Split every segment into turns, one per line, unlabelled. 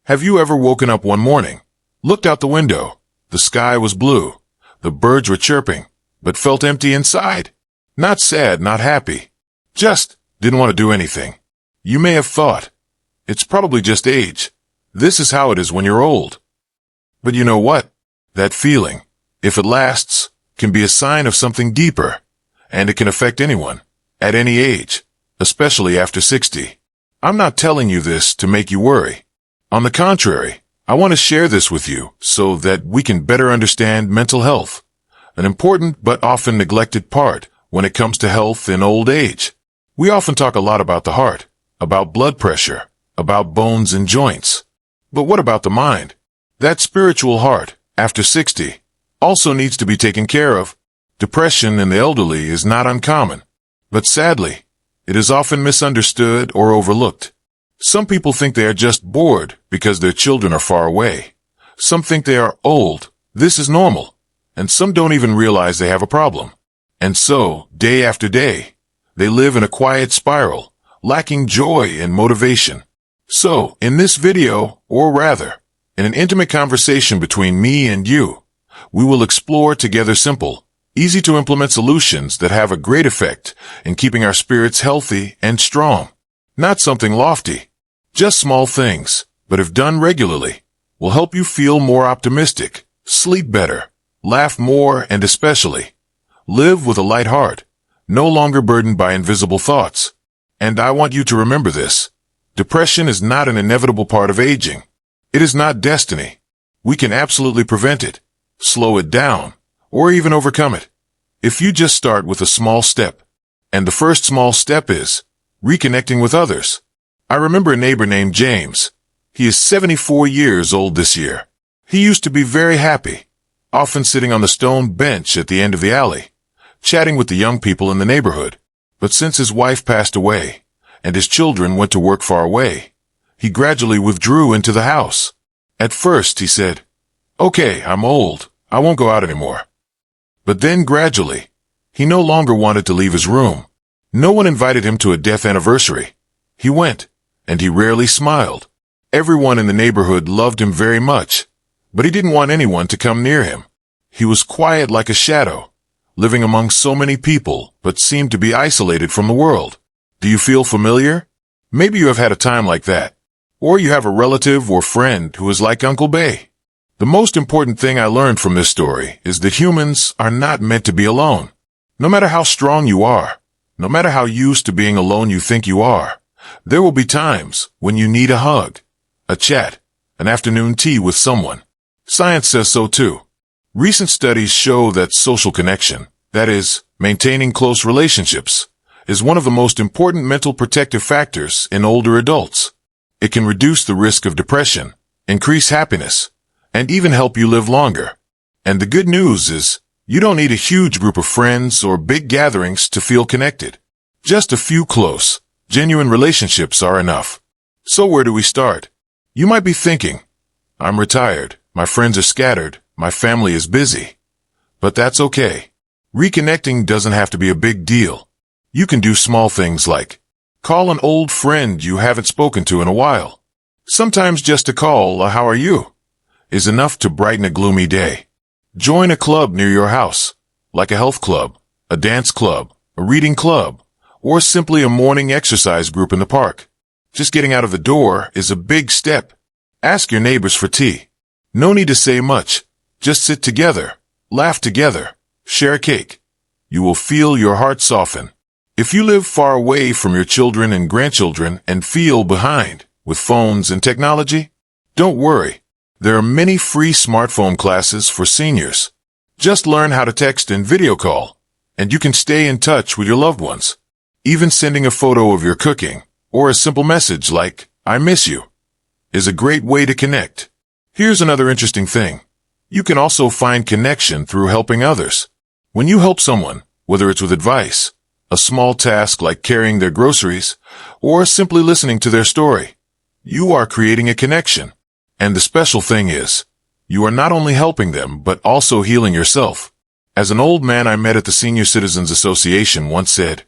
Have you ever woken up one morning, looked out the window, the sky was blue, the birds were chirping, but felt empty inside? Not sad, not happy. Just didn't want to do anything. You may have thought, it's probably just age. This is how it is when you're old. But you know what? That feeling, if it lasts, can be a sign of something deeper, and it can affect anyone, at any age, especially after 60. I'm not telling you this to make you worry. On the contrary, I want to share this with you so that we can better understand mental health, an important but often neglected part when it comes to health in old age. We often talk a lot about the heart, about blood pressure, about bones and joints. But what about the mind? That spiritual heart, after 60, also needs to be taken care of. Depression in the elderly is not uncommon, but sadly, it is often misunderstood or overlooked. Some people think they are just bored because their children are far away. Some think they are old. This is normal. And some don't even realize they have a problem. And so, day after day, they live in a quiet spiral, lacking joy and motivation. So, in this video, or rather, in an intimate conversation between me and you, we will explore together simple, easy-to-implement solutions that have a great effect in keeping our spirits healthy and strong. Not something lofty, just small things, but if done regularly, will help you feel more optimistic, sleep better, laugh more, and especially, live with a light heart, no longer burdened by invisible thoughts. And I want you to remember this. Depression is not an inevitable part of aging. It is not destiny. We can absolutely prevent it, slow it down, or even overcome it, if you just start with a small step. And the first small step is reconnecting with others. I remember a neighbor named James. He is 74 years old this year. He used to be very happy, often sitting on the stone bench at the end of the alley, chatting with the young people in the neighborhood. But since his wife passed away, and his children went to work far away, he gradually withdrew into the house. At first, he said, "Okay, I'm old. I won't go out anymore." But then gradually, he no longer wanted to leave his room. No one invited him to a death anniversary. He went, and he rarely smiled. Everyone in the neighborhood loved him very much, but he didn't want anyone to come near him. He was quiet like a shadow, living among so many people, but seemed to be isolated from the world. Do you feel familiar? Maybe you have had a time like that. Or you have a relative or friend who is like Uncle Bay. The most important thing I learned from this story is that humans are not meant to be alone. No matter how strong you are, no matter how used to being alone you think you are, there will be times when you need a hug, a chat, an afternoon tea with someone. Science says so too. Recent studies show that social connection, that is, maintaining close relationships, is one of the most important mental protective factors in older adults. It can reduce the risk of depression, increase happiness, and even help you live longer. And the good news is, you don't need a huge group of friends or big gatherings to feel connected. Just a few close, genuine relationships are enough. So where do we start? You might be thinking, I'm retired, my friends are scattered, my family is busy. But that's okay. Reconnecting doesn't have to be a big deal. You can do small things like call an old friend you haven't spoken to in a while. Sometimes just a call, "How are you?" is enough to brighten a gloomy day. Join a club near your house, like a health club, a dance club, a reading club, or simply a morning exercise group in the park. Just getting out of the door is a big step. Ask your neighbors for tea. No need to say much. Just sit together, laugh together, share a cake. You will feel your heart soften. If you live far away from your children and grandchildren and feel behind with phones and technology, don't worry. There are many free smartphone classes for seniors. Just learn how to text and video call, and you can stay in touch with your loved ones. Even sending a photo of your cooking, or a simple message like, "I miss you," is a great way to connect. Here's another interesting thing. You can also find connection through helping others. When you help someone, whether it's with advice, a small task like carrying their groceries, or simply listening to their story, you are creating a connection. And the special thing is, you are not only helping them, but also healing yourself. As an old man I met at the Senior Citizens Association once said,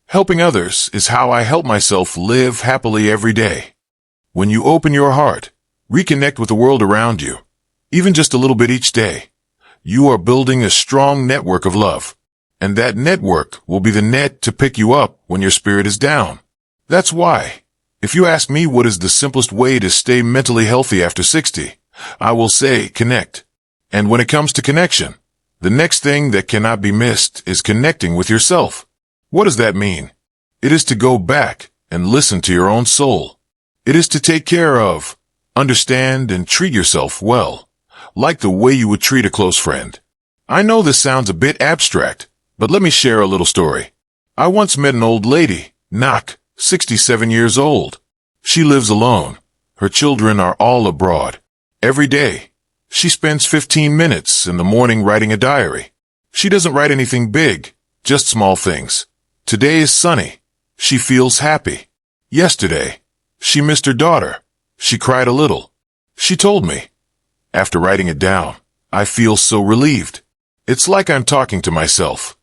"Helping others is how I help myself live happily every day." When you open your heart, Reconnect with the world around you, even just a little bit each day. You are building a strong network of love, and that network will be the net to pick you up when your spirit is down. That's why, if you ask me what is the simplest way to stay mentally healthy after 60, I will say connect. And when it comes to connection, the next thing that cannot be missed is connecting with yourself. What does that mean? It is to go back and listen to your own soul. It is to take care of, understand, and treat yourself well, like the way you would treat a close friend. I know this sounds a bit abstract, but let me share a little story. I once met an old lady, 67 years old. She lives alone. Her children are all abroad. Every day, she spends 15 minutes in the morning writing a diary. She doesn't write anything big, just small things. Today is sunny. She feels happy. Yesterday, she missed her daughter. She cried a little. She told me. After writing it down, I feel so relieved. It's like I'm talking to myself.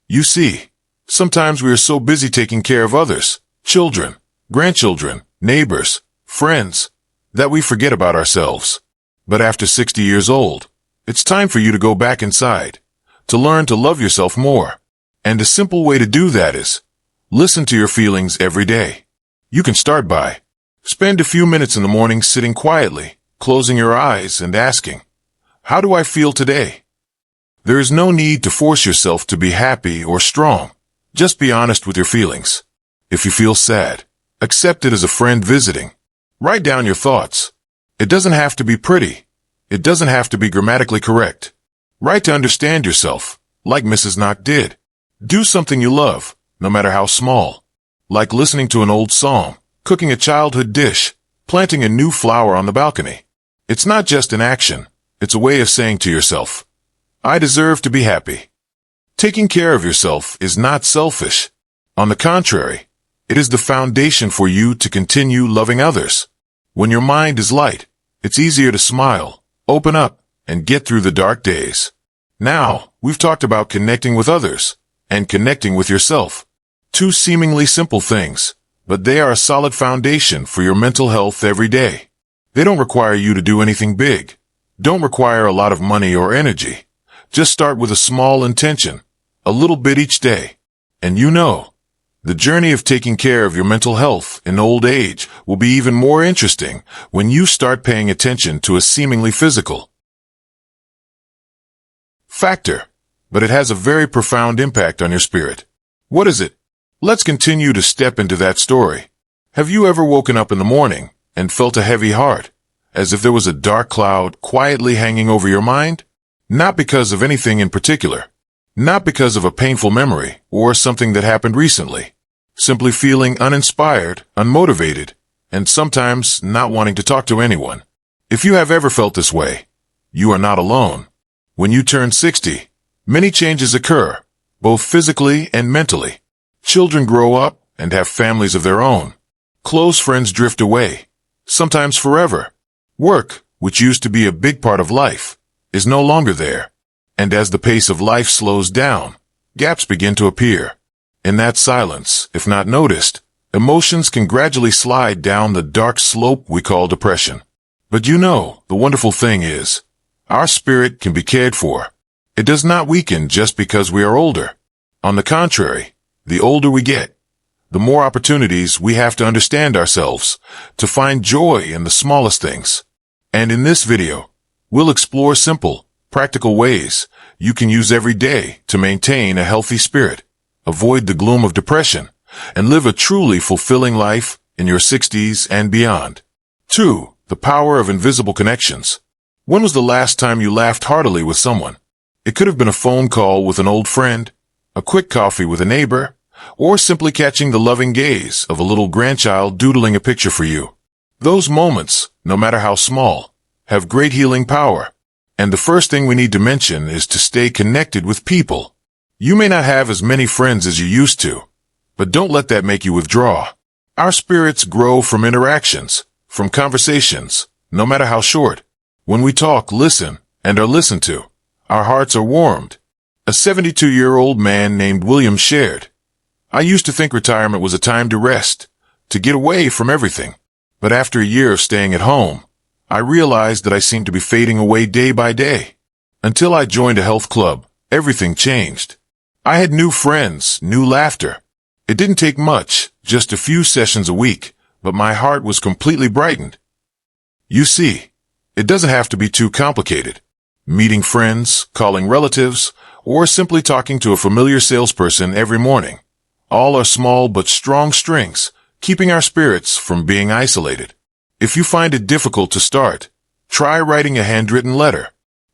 You see, sometimes we are so busy taking care of others, children, grandchildren, neighbors, friends, that we forget about ourselves. But after 60 years old, it's time for you to go back inside, to learn to love yourself more. And a simple way to do that is, listen to your feelings every day. You can start by, spend a few minutes in the morning sitting quietly, closing your eyes and asking, how do I feel today? There is no need to force yourself to be happy or strong. Just be honest with your feelings. If you feel sad, accept it as a friend visiting. Write down your thoughts. It doesn't have to be pretty. It doesn't have to be grammatically correct. Write to understand yourself, like Mrs. Knock did. Do something you love, no matter how small, like listening to an old song, cooking a childhood dish, planting a new flower on the balcony. It's not just an action. It's a way of saying to yourself, I deserve to be happy. Taking care of yourself is not selfish. On the contrary, it is the foundation for you to continue loving others. When your mind is light, it's easier to smile, open up, and get through the dark days. Now, we've talked about connecting with others and connecting with yourself. Two seemingly simple things, but they are a solid foundation for your mental health every day. They don't require you to do anything big. Don't require a lot of money or energy. Just start with a small intention, a little bit each day. And you know, the journey of taking care of your mental health in old age will be even more interesting when you start paying attention to a seemingly physical factor, but it has a very profound impact on your spirit. What is it? Let's continue to step into that story. Have you ever woken up in the morning and felt a heavy heart, as if there was a dark cloud quietly hanging over your mind? Not because of anything in particular. Not because of a painful memory or something that happened recently. Simply feeling uninspired, unmotivated, and sometimes not wanting to talk to anyone. If you have ever felt this way, you are not alone. When you turn 60, many changes occur, both physically and mentally. Children grow up and have families of their own. Close friends drift away, sometimes forever. Work, which used to be a big part of life, is no longer there. And as the pace of life slows down, gaps begin to appear. In that silence, if not noticed, emotions can gradually slide down the dark slope we call depression. But you know, the wonderful thing is, our spirit can be cared for. It does not weaken just because we are older. On the contrary, the older we get, the more opportunities we have to understand ourselves, to find joy in the smallest things. And in this video, we'll explore simple, practical ways you can use every day to maintain a healthy spirit, avoid the gloom of depression, and live a truly fulfilling life in your 60s and beyond. 2. The power of invisible connections. When was the last time you laughed heartily with someone? It could have been a phone call with an old friend, a quick coffee with a neighbor, or simply catching the loving gaze of a little grandchild doodling a picture for you. Those moments, no matter how small, have great healing power. And the first thing we need to mention is to stay connected with people. You may not have as many friends as you used to, but don't let that make you withdraw. Our spirits grow from interactions, from conversations, no matter how short. When we talk, listen, and are listened to, our hearts are warmed. A 72-year-old man named William shared, I used to think retirement was a time to rest, to get away from everything. But after a year of staying at home, I realized that I seemed to be fading away day by day. Until I joined a health club, everything changed. I had new friends, new laughter. It didn't take much, just a few sessions a week, but my heart was completely brightened. You see, it doesn't have to be too complicated. Meeting friends, calling relatives, or simply talking to a familiar salesperson every morning. All are small but strong strings, keeping our spirits from being isolated. If you find it difficult to start, try writing a handwritten letter.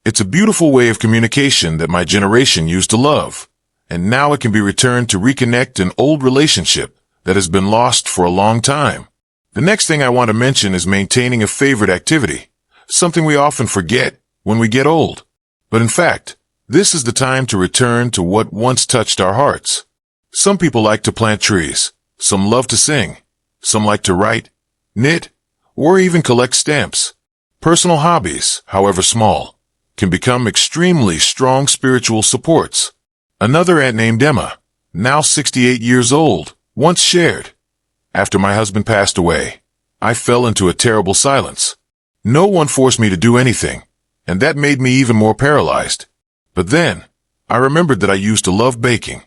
It's a beautiful way of communication that my generation used to love, and now it can be returned to reconnect an old relationship that has been lost for a long time. The next thing I want to mention is maintaining a favorite activity, something we often forget when we get old. But in fact, this is the time to return to what once touched our hearts. Some people like to plant trees, some love to sing, some like to write, knit, or even collect stamps. Personal hobbies, however small, can become extremely strong spiritual supports. Another aunt named Emma, now 68 years old, once shared, "After my husband passed away, I fell into a terrible silence. No one forced me to do anything, and that made me even more paralyzed. But then, I remembered that I used to love baking.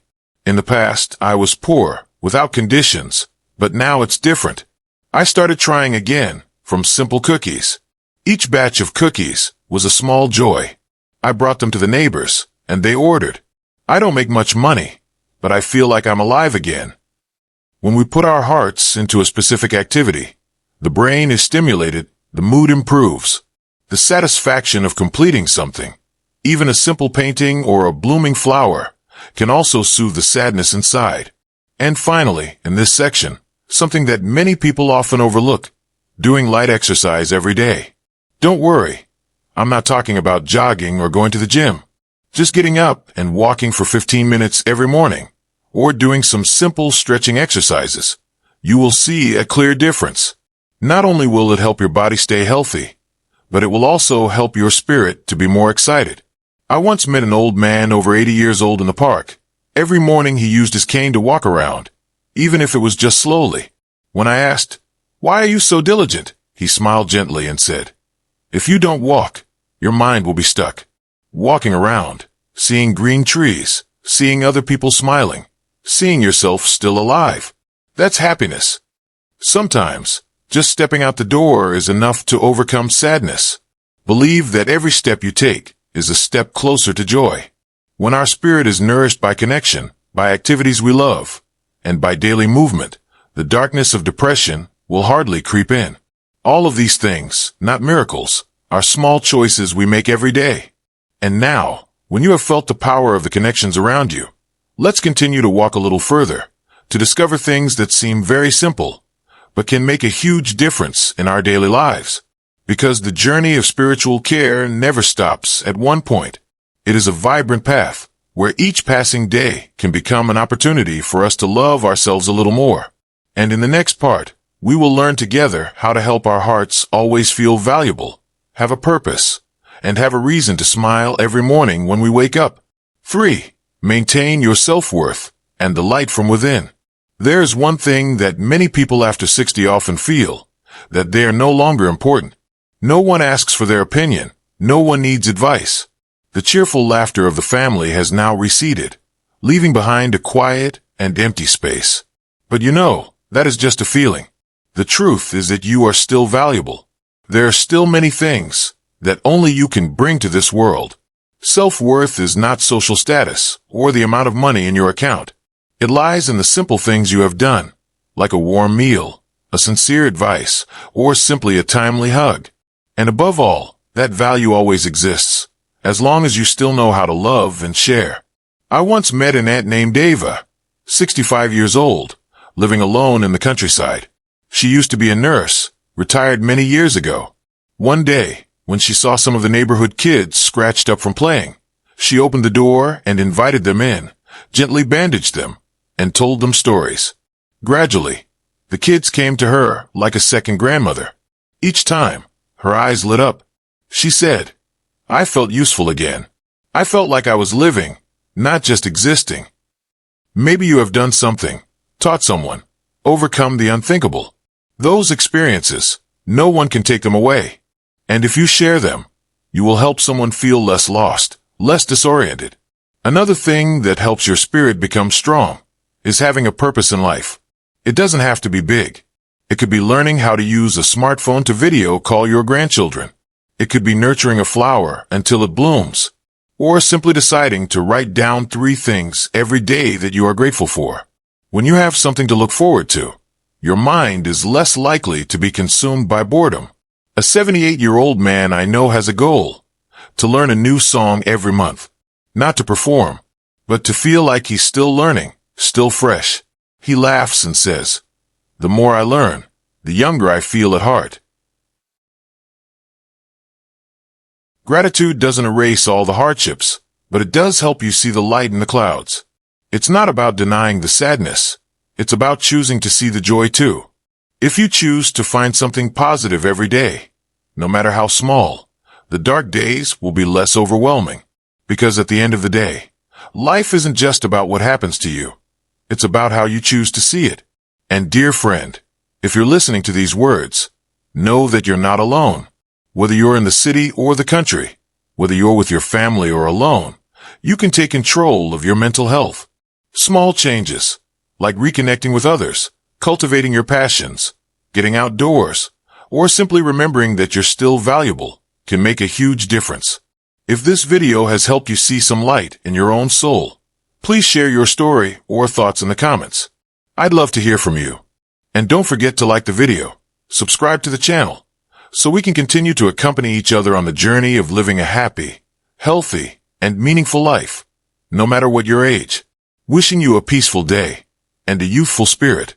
In the past, I was poor, without conditions, but now it's different. I started trying again, from simple cookies. Each batch of cookies was a small joy. I brought them to the neighbors, and they ordered. I don't make much money, but I feel like I'm alive again." When we put our hearts into a specific activity, the brain is stimulated, the mood improves. The satisfaction of completing something, even a simple painting or a blooming flower, can also soothe the sadness inside. And finally, in this section, something that many people often overlook, doing light exercise every day. Don't worry, I'm not talking about jogging or going to the gym. Just getting up and walking for 15 minutes every morning, or doing some simple stretching exercises. You will see a clear difference. Not only will it help your body stay healthy, but it will also help your spirit to be more excited. I once met an old man over 80 years old in the park. Every morning he used his cane to walk around, even if it was just slowly. When I asked, "Why are you so diligent?" he smiled gently and said, "If you don't walk, your mind will be stuck. Walking around, seeing green trees, seeing other people smiling, seeing yourself still alive. That's happiness. Sometimes, just stepping out the door is enough to overcome sadness. Believe that every step you take is a step closer to joy. When our spirit is nourished by connection, by activities we love, and by daily movement, the darkness of depression will hardly creep in. All of these things, not miracles, are small choices we make every day. And now, when you have felt the power of the connections around you, let's continue to walk a little further, to discover things that seem very simple, but can make a huge difference in our daily lives. Because the journey of spiritual care never stops at one point. It is a vibrant path, where each passing day can become an opportunity for us to love ourselves a little more. And in the next part, we will learn together how to help our hearts always feel valuable, have a purpose, and have a reason to smile every morning when we wake up. 3. Maintain your self-worth and the light from within. There is one thing that many people after 60 often feel, that they are no longer important. No one asks for their opinion. No one needs advice. The cheerful laughter of the family has now receded, leaving behind a quiet and empty space. But you know, that is just a feeling. The truth is that you are still valuable. There are still many things that only you can bring to this world. Self-worth is not social status or the amount of money in your account. It lies in the simple things you have done, like a warm meal, a sincere advice, or simply a timely hug. And above all, that value always exists, as long as you still know how to love and share. I once met an aunt named Ava, 65 years old, living alone in the countryside. She used to be a nurse, retired many years ago. One day, when she saw some of the neighborhood kids scratched up from playing, she opened the door and invited them in, gently bandaged them, and told them stories. Gradually, the kids came to her like a second grandmother. Each time, her eyes lit up. She said, "I felt useful again. I felt like I was living, not just existing." Maybe you have done something, taught someone, overcome the unthinkable. Those experiences, no one can take them away. And if you share them, you will help someone feel less lost, less disoriented. Another thing that helps your spirit become strong is having a purpose in life. It doesn't have to be big. It could be learning how to use a smartphone to video call your grandchildren. It could be nurturing a flower until it blooms, or simply deciding to write down 3 things every day that you are grateful for. When you have something to look forward to, your mind is less likely to be consumed by boredom. A 78-year-old man I know has a goal: to learn a new song every month. Not to perform, but to feel like he's still learning, still fresh. He laughs and says, "The more I learn, the younger I feel at heart." Gratitude doesn't erase all the hardships, but it does help you see the light in the clouds. It's not about denying the sadness. It's about choosing to see the joy too. If you choose to find something positive every day, no matter how small, the dark days will be less overwhelming. Because at the end of the day, life isn't just about what happens to you. It's about how you choose to see it. And dear friend, if you're listening to these words, know that you're not alone. Whether you're in the city or the country, whether you're with your family or alone, you can take control of your mental health. Small changes, like reconnecting with others, cultivating your passions, getting outdoors, or simply remembering that you're still valuable, can make a huge difference. If this video has helped you see some light in your own soul, please share your story or thoughts in the comments. I'd love to hear from you. And don't forget to like the video, subscribe to the channel, so we can continue to accompany each other on the journey of living a happy, healthy, and meaningful life, no matter what your age. Wishing you a peaceful day and a youthful spirit.